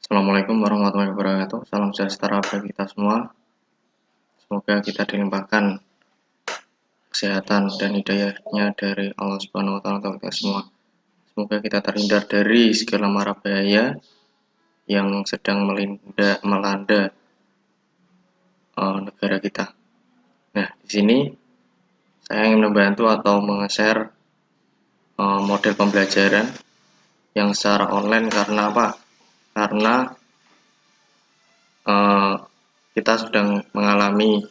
Assalamualaikum warahmatullahi wabarakatuh. Salam sejahtera bagi kita semua. Semoga kita dilimpahkan kesehatan dan hidayahnya dari Allah Subhanahu wa taala untuk kita semua. Semoga kita terhindar dari segala mara bahaya yang sedang melanda negara kita. Nah, di sini saya ingin membantu atau meng-share model pembelajaran yang secara online. Karena apa? Karena kita sedang mengalami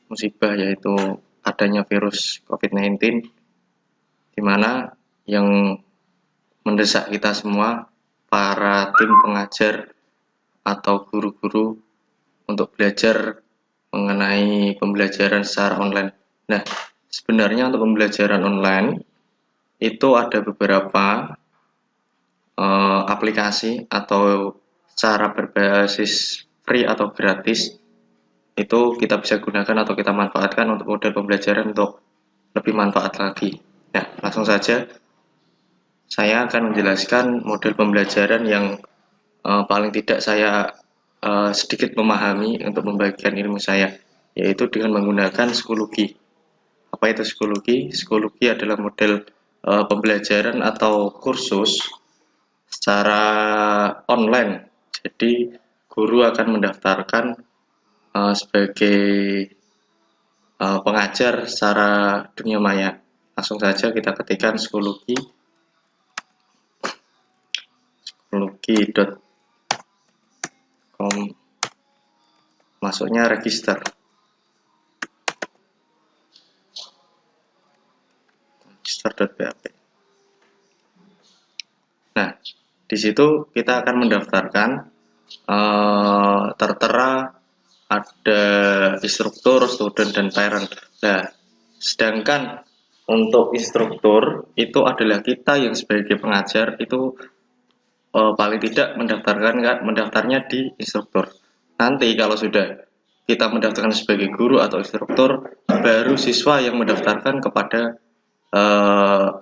musibah, yaitu adanya virus COVID-19, di mana yang mendesak kita semua, para tim pengajar atau guru-guru, untuk belajar mengenai pembelajaran secara online. Nah, sebenarnya untuk pembelajaran online itu ada beberapa aplikasi atau cara berbasis free atau gratis. Itu kita bisa gunakan atau kita manfaatkan untuk model pembelajaran untuk lebih manfaat lagi. Nah, langsung saja saya akan menjelaskan model pembelajaran yang paling tidak saya sedikit memahami untuk membagikan ilmu saya, yaitu dengan menggunakan Schoology. Apa itu Schoology? Schoology adalah model pembelajaran atau kursus secara online. Jadi guru akan mendaftarkan sebagai pengajar secara dunia maya. Langsung saja kita ketikkan schoology.com, masuknya register. Register.php. Nah, di situ kita akan mendaftarkan, tertera ada instruktur, student, dan parent. Nah, sedangkan untuk instruktur itu adalah kita yang sebagai pengajar itu paling tidak mendaftarnya di instruktur. Nanti kalau sudah kita mendaftarkan sebagai guru atau instruktur, baru siswa yang mendaftarkan kepada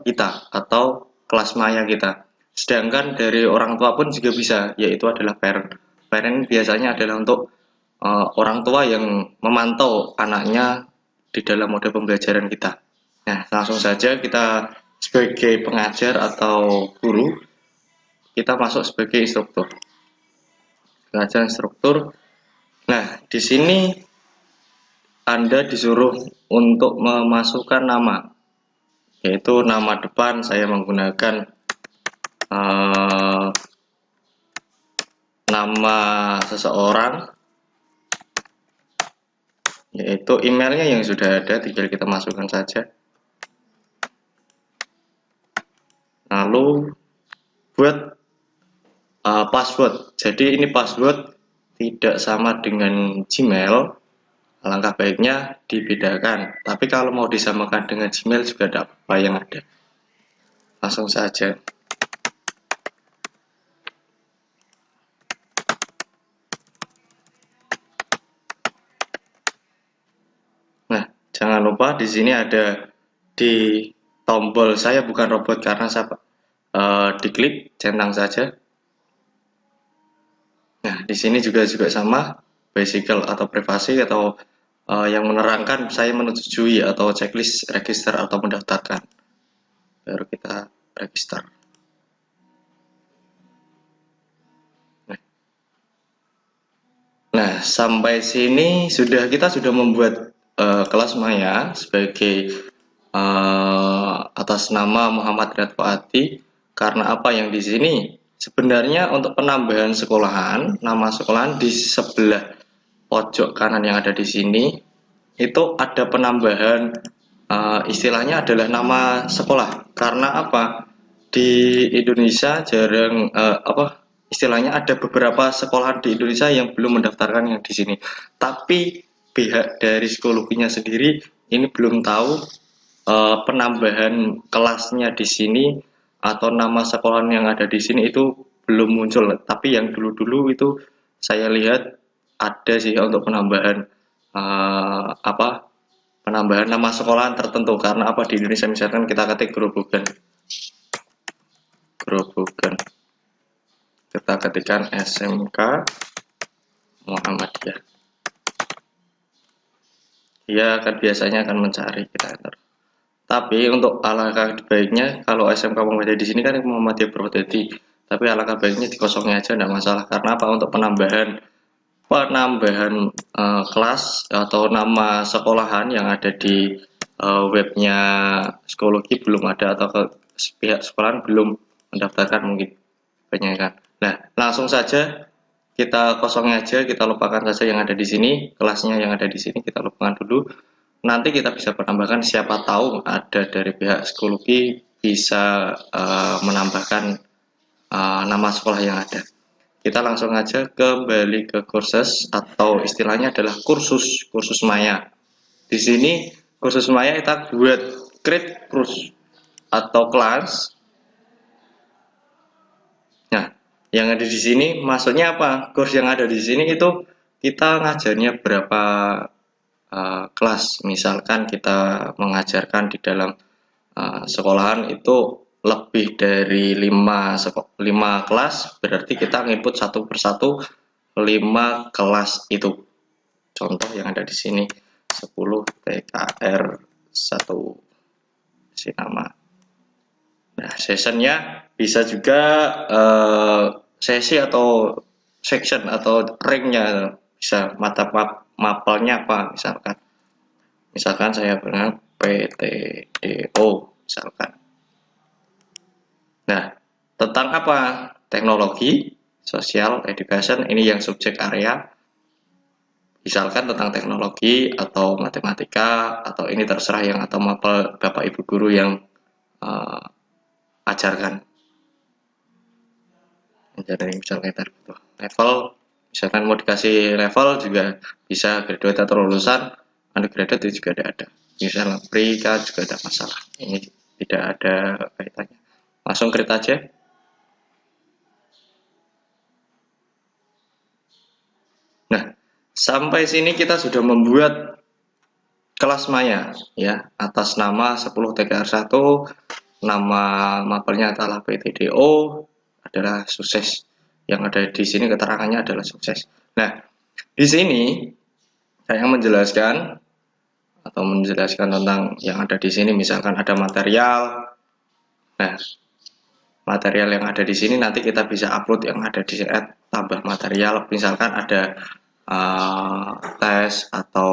kita atau kelas maya kita. Sedangkan dari orang tua pun juga bisa, yaitu adalah parent. Parent biasanya adalah untuk orang tua yang memantau anaknya di dalam mode pembelajaran kita. Nah, langsung saja kita sebagai pengajar atau guru, kita masuk sebagai instruktur. Pengajar instruktur. Nah, di sini Anda disuruh untuk memasukkan nama, yaitu nama depan saya menggunakan nama seseorang, yaitu emailnya yang sudah ada, tinggal kita masukkan saja. Lalu buat password. Jadi ini password tidak sama dengan Gmail, alangkah baiknya dibedakan. Tapi kalau mau disamakan dengan Gmail juga tidak apa yang ada. Langsung saja. Nah, jangan lupa di sini ada di tombol, saya bukan robot karena saya diklik centang saja. Nah, di sini juga sama, basical atau privasi atau yang menerangkan saya menyetujui atau checklist register atau mendaftarkan. Baru kita register. Nah, sampai sini kita sudah membuat kelas maya sebagai atas nama Muhammad Riyad Fuadi. Karena apa yang di sini? Sebenarnya untuk penambahan sekolahan, nama sekolahan di sebelah pojok kanan yang ada di sini itu ada penambahan, istilahnya adalah nama sekolah. Karena apa? Di Indonesia jarang istilahnya ada beberapa sekolah di Indonesia yang belum mendaftarkan yang di sini. Tapi pihak dari Schoology-nya sendiri ini belum tahu penambahan kelasnya di sini atau nama sekolah yang ada di sini itu belum muncul. Tapi yang dulu-dulu itu saya lihat ada sih untuk penambahan penambahan nama sekolahan tertentu. Karena apa, di Indonesia misalkan kita ketik Grobogan, kita kita ketikkan SMK Muhammadiyah. Dia akan biasanya akan mencari, kita enter. Tapi untuk alangkah baiknya kalau SMK Muhammadiyah di sini kan Muhammadiyah Purwodadi, tapi alangkah baiknya dikosongin aja, tidak masalah. Karena apa? Untuk penambahan kelas atau nama sekolahan yang ada di webnya psikologi belum ada, atau ke pihak sekolahan belum mendaftarkan mungkin banyak kan. Nah, langsung saja kita kosongin aja, kita lupakan saja yang ada di sini, kelasnya yang ada di sini kita lupakan dulu. Nanti kita bisa menambahkan, siapa tahu ada dari pihak psikologi bisa menambahkan nama sekolah yang ada. Kita langsung aja kembali ke kursus, atau istilahnya adalah kursus Maya. Di sini kursus Maya kita buat create course atau kelas. Nah, yang ada di sini maksudnya apa? Kurs yang ada di sini itu kita ngajarnya berapa kelas. Misalkan kita mengajarkan di dalam sekolahan itu lebih dari 5 kelas, berarti kita nginput satu persatu 5 kelas itu. Contoh yang ada di sini 10 TKR 1 si nama. Nah, sessionnya bisa juga sesi atau section atau ringnya, bisa mata mapelnya apa misalkan saya pernah PTDO misalkan. Nah, tentang apa? Teknologi, sosial, education, ini yang subjek area. Misalkan tentang teknologi atau matematika, atau ini terserah yang atau mapel Bapak Ibu guru yang ajarkan. Jadi misalkan level, misalkan mau dikasih level juga bisa, graduate atau lulusan, undergraduate itu juga ada. Misalnya pre-K juga ada masalah. Ini tidak ada kaitannya. Langsung create aja. Nah, sampai sini kita sudah membuat kelas Maya ya, atas nama 10 TKR1, nama mapelnya adalah PTDO, adalah sukses. Yang ada di sini keterangannya adalah sukses. Nah, di sini saya menjelaskan tentang yang ada di sini. Misalkan ada material. Nah, material yang ada di sini nanti kita bisa upload yang ada di add tambah material. Misalkan ada tes atau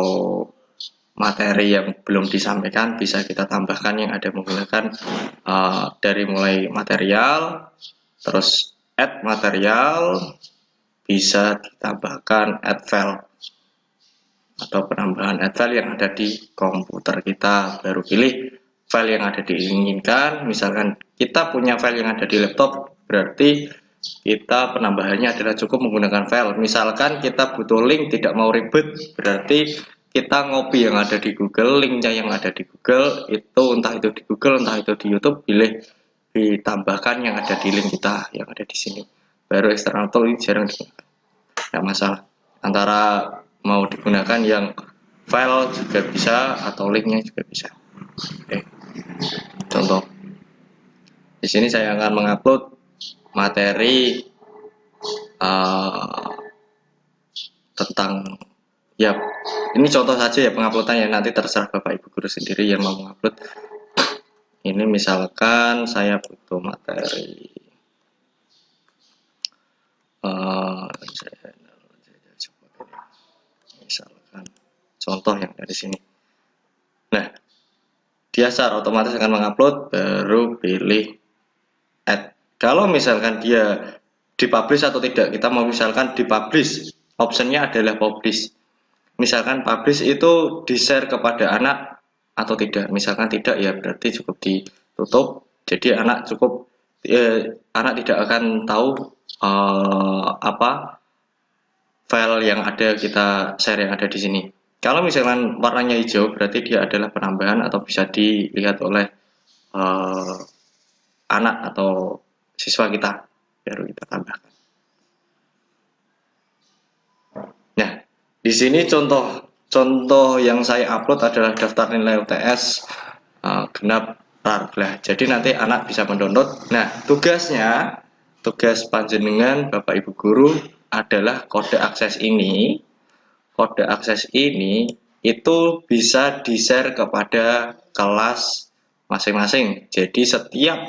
materi yang belum disampaikan, bisa kita tambahkan yang ada menggunakan dari mulai material, terus add material, bisa ditambahkan add file atau penambahan add file yang ada di komputer kita. Baru pilih file yang ada diinginkan. Misalkan kita punya file yang ada di laptop, berarti kita penambahannya adalah cukup menggunakan file. Misalkan kita butuh link, tidak mau ribet, berarti kita ngopi yang ada di Google, linknya yang ada di Google itu, entah itu di Google, entah itu di YouTube, pilih ditambahkan yang ada di link kita yang ada di sini. Baru external tool ini jarang digunakan, tidak masalah. Antara mau digunakan yang file juga bisa atau linknya juga bisa. Oke. Contoh, di sini saya akan mengupload materi tentang, ya ini contoh saja ya penguploadannya, nanti terserah Bapak Ibu guru sendiri yang mau mengupload. Ini misalkan saya butuh materi misalkan contoh yang dari sini. Nah, dia secara otomatis akan mengupload, baru pilih add. Kalau misalkan dia dipublish atau tidak, kita mau misalkan dipublish, optionnya adalah publish. Misalkan publish itu di-share kepada anak atau tidak. Misalkan tidak, ya berarti cukup ditutup. Jadi anak tidak akan tahu apa file yang ada kita share yang ada di sini. Kalau misalkan warnanya hijau, berarti dia adalah penambahan atau bisa dilihat oleh anak atau siswa kita, baru kita tambahkan. Nah, di sini contoh yang saya upload adalah daftar nilai UTS genap RAR. Jadi nanti anak bisa mendownload. Nah, tugasnya tugas panjenengan Bapak Ibu guru adalah kode akses ini. Kode akses ini itu bisa di-share kepada kelas masing-masing. Jadi setiap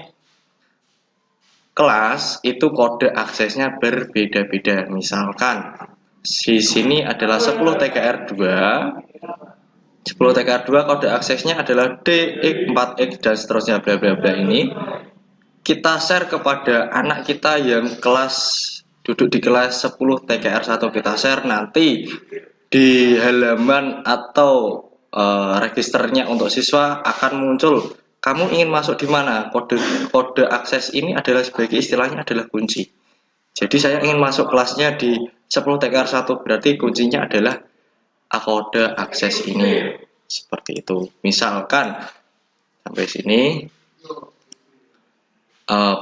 kelas itu kode aksesnya berbeda-beda. Misalkan di sini adalah 10 TKR2. 10 TKR2 kode aksesnya adalah DX, 4X dan seterusnya bla bla bla ini. Kita share kepada anak kita yang duduk di kelas 10 TKR1, kita share, nanti di halaman atau registernya untuk siswa akan muncul kamu ingin masuk di mana. Kode akses ini adalah sebagai istilahnya adalah kunci. Jadi saya ingin masuk kelasnya di 10 TKR1, berarti kuncinya adalah kode akses ini. Seperti itu. Misalkan sampai sini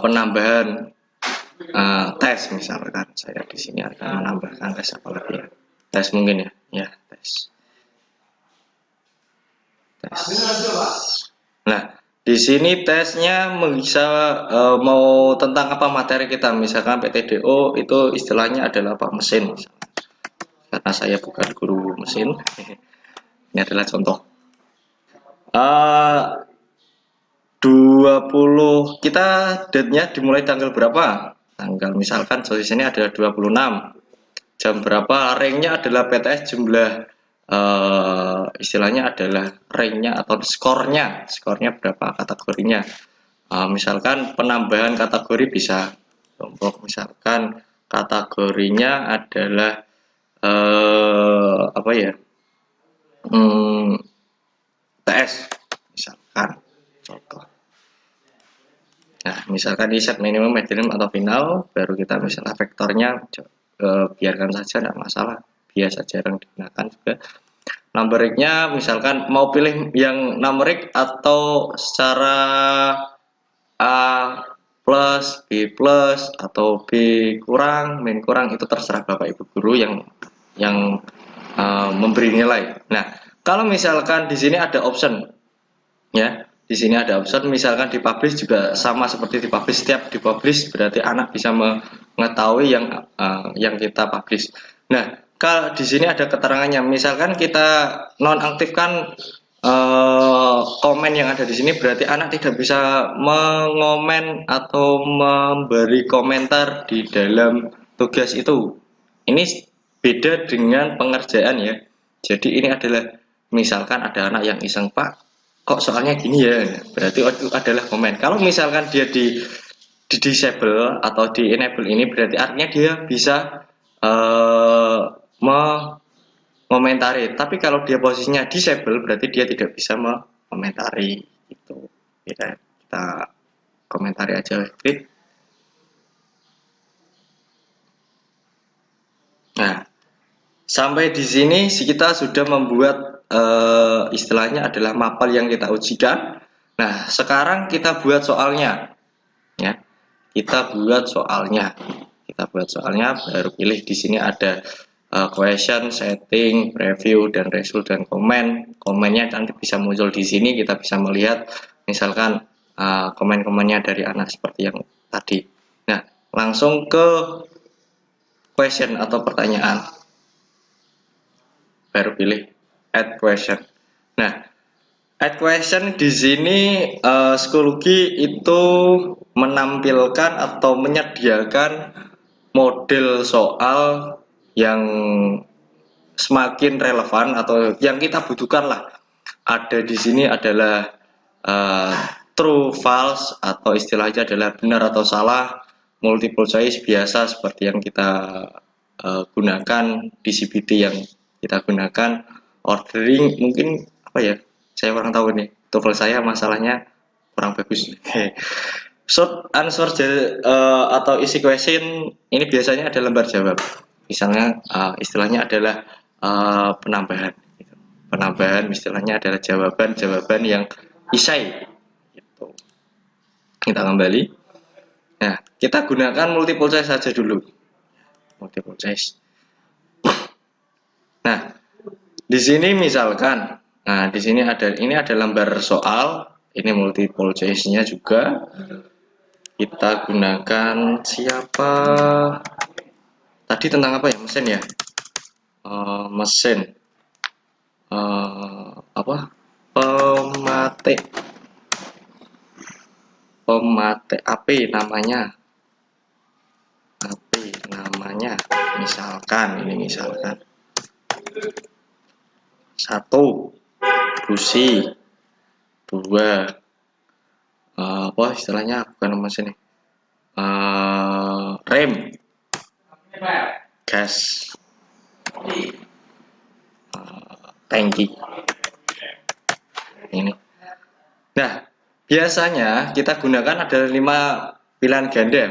penambahan tes, misalkan saya di sini akan menambahkan tes apa lagi ya? Tes mungkin ya, tes. Nah, di sini tesnya bisa mau tentang apa materi kita, misalkan PTDO itu istilahnya adalah apa, mesin. Karena saya bukan guru mesin, ini adalah contoh. 20 kita date-nya dimulai tanggal berapa? Tanggal misalkan di sini adalah 26. Jam berapa? Rank-nya adalah PTS jumlah istilahnya adalah rank-nya atau skornya berapa kategorinya. Misalkan penambahan kategori bisa kelompok, misalkan kategorinya adalah apa ya? TS misalkan contoh. Nah, misalkan di set minimum, maximum atau final, baru kita misalnya vektornya biarkan saja, tidak masalah, biasa jarang digunakan juga. Numericnya misalkan mau pilih yang numeric atau secara A plus, B plus, atau B kurang, min kurang, itu terserah Bapak Ibu guru yang memberi nilai. Nah, kalau misalkan di sini ada option, ya. Di sini ada option, misalkan di publish juga sama seperti di publish. Setiap di publish berarti anak bisa mengetahui yang kita publish. Nah, kalau di sini ada keterangannya, misalkan kita nonaktifkan komen yang ada di sini, berarti anak tidak bisa mengomen atau memberi komentar di dalam tugas itu. Ini beda dengan pengerjaan ya. Jadi ini adalah misalkan ada anak yang iseng, Pak, kok soalnya gini ya, berarti itu adalah komen. Kalau misalkan dia di disable atau di enable ini, berarti artinya dia bisa mengomentari. Tapi kalau dia posisinya disable, berarti dia tidak bisa mengomentari. Itu kita komentari aja, klik. Nah, sampai di sini kita sudah membuat istilahnya adalah mapel yang kita ujikan. Nah, sekarang kita buat soalnya, ya. Kita buat soalnya, baru pilih di sini ada question, setting, preview, dan result, dan komen. Komennya nanti bisa muncul di sini, kita bisa melihat misalkan komen-komennya dari anak seperti yang tadi. Nah, langsung ke question atau pertanyaan, baru pilih add question. Nah, add question di sini Schoology itu menampilkan atau menyediakan model soal yang semakin relevan atau yang kita butuhkan lah. Ada di sini adalah true, false, atau istilahnya adalah benar atau salah, multiple choice biasa seperti yang kita gunakan di CBT yang kita gunakan. Ordering mungkin apa ya, saya kurang tahu nih, TOEFL saya masalahnya kurang bagus. Short answer atau isi question ini biasanya ada lembar jawab, misalnya istilahnya adalah penambahan istilahnya adalah jawaban yang isai gitu. Kita kembali. Nah, kita gunakan multiple choice saja dulu, multiple choice. Nah, di sini misalkan, nah di sini ada lembar soal, ini multiple choice-nya juga. Kita gunakan siapa? Tadi tentang apa ya? Mesin ya? Mesin. Apa? Pematik. Pematik AP namanya. AP namanya. Misalkan, ini misalkan. 1. Busi. 2. Apa istilahnya? Bukan mesin nih. Rem. Gas. Tangki. Ini. Nah, biasanya kita gunakan ada 5 pilihan ganda,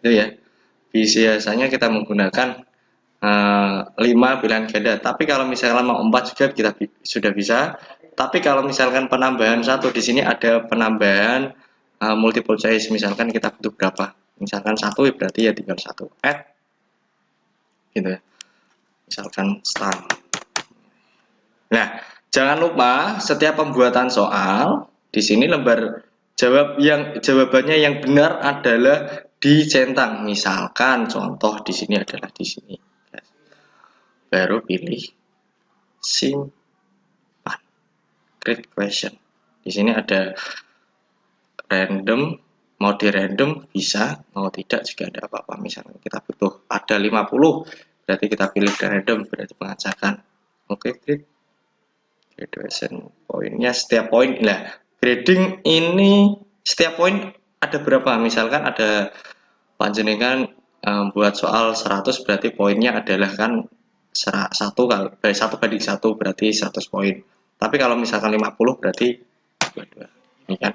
itu ya. Biasanya kita menggunakan 5 pilihan ganda. Tapi kalau misalkan mau 4 juga kita sudah bisa. Tapi kalau misalkan penambahan 1 di sini ada penambahan multiple choice. Misalkan kita butuh berapa? Misalkan 1 berarti ya tinggal 1 add, gitu ya. Misalkan start. Nah, jangan lupa setiap pembuatan soal di sini lembar jawabannya yang benar adalah dicentang. Misalkan contoh di sini adalah di sini. Baru pilih simpan. Create question. Di sini ada random, mau di random bisa, mau tidak juga ada apa-apa. Misalkan kita butuh ada 50, berarti kita pilih random, berarti pengajakan. Oke, create graduation poinnya setiap poin. Nah, grading ini setiap poin ada berapa? Misalkan ada panjenengan buat soal 100 berarti poinnya adalah kan 1 banding 1 berarti 100 poin. Tapi kalau misalkan 50 berarti 2. Ini kan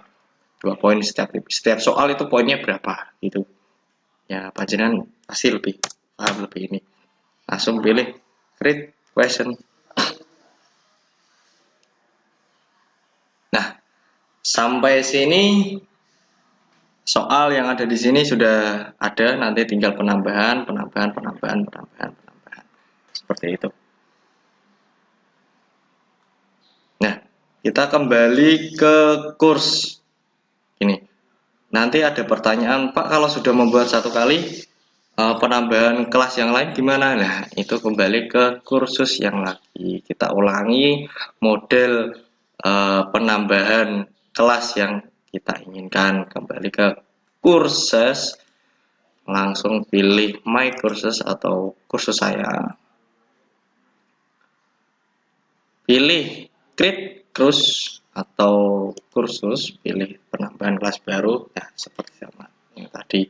2 poin setiap soal itu poinnya berapa gitu. Ya, panjenengan pasti lebih paham lebih ini. Langsung pilih create question. Nah, sampai sini soal yang ada di sini sudah ada, nanti tinggal penambahan. Seperti itu. Nah, kita kembali ke kurs. Ini. Nanti ada pertanyaan, Pak, kalau sudah membuat 1 kali penambahan kelas yang lain gimana? Nah, itu kembali ke kursus yang lagi. Kita ulangi model penambahan kelas yang kita inginkan. Kembali ke kursus, langsung pilih my kursus atau kursus saya, pilih create course atau kursus, pilih penambahan kelas baru. Ya, seperti sama yang tadi.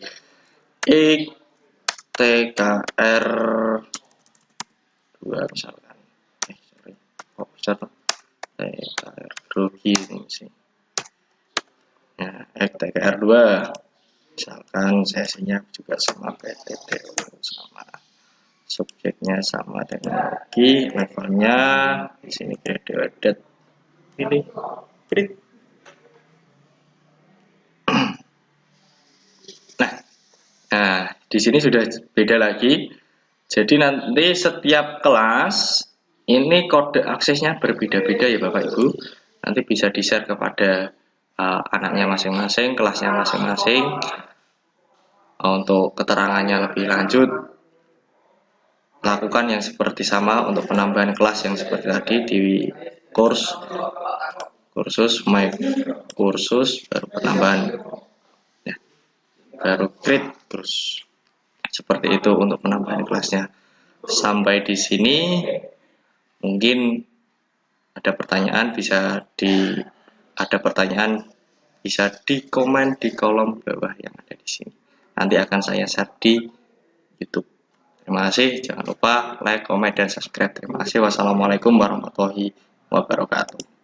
TKR 2 misalkan. Sorry. TKR grogi ini sih. Ya, TKR 2 misalkan sesinya juga sama PTTU, sama subjeknya sama teknologi, levelnya di sini graduated, pilih print. Nah, di sini sudah beda lagi. Jadi nanti setiap kelas ini kode aksesnya berbeda-beda ya Bapak Ibu. Nanti bisa di-share kepada anaknya masing-masing, kelasnya masing-masing. Untuk keterangannya lebih lanjut, lakukan yang seperti sama untuk penambahan kelas yang seperti tadi di kursus my kursus, baru penambahan ya, baru create terus seperti itu untuk penambahan kelasnya. Sampai di sini mungkin ada pertanyaan bisa di komen di kolom bawah yang ada di sini. Nanti akan saya share di YouTube. Terima kasih. Jangan lupa like, comment, dan subscribe. Terima kasih. Wassalamualaikum warahmatullahi wabarakatuh.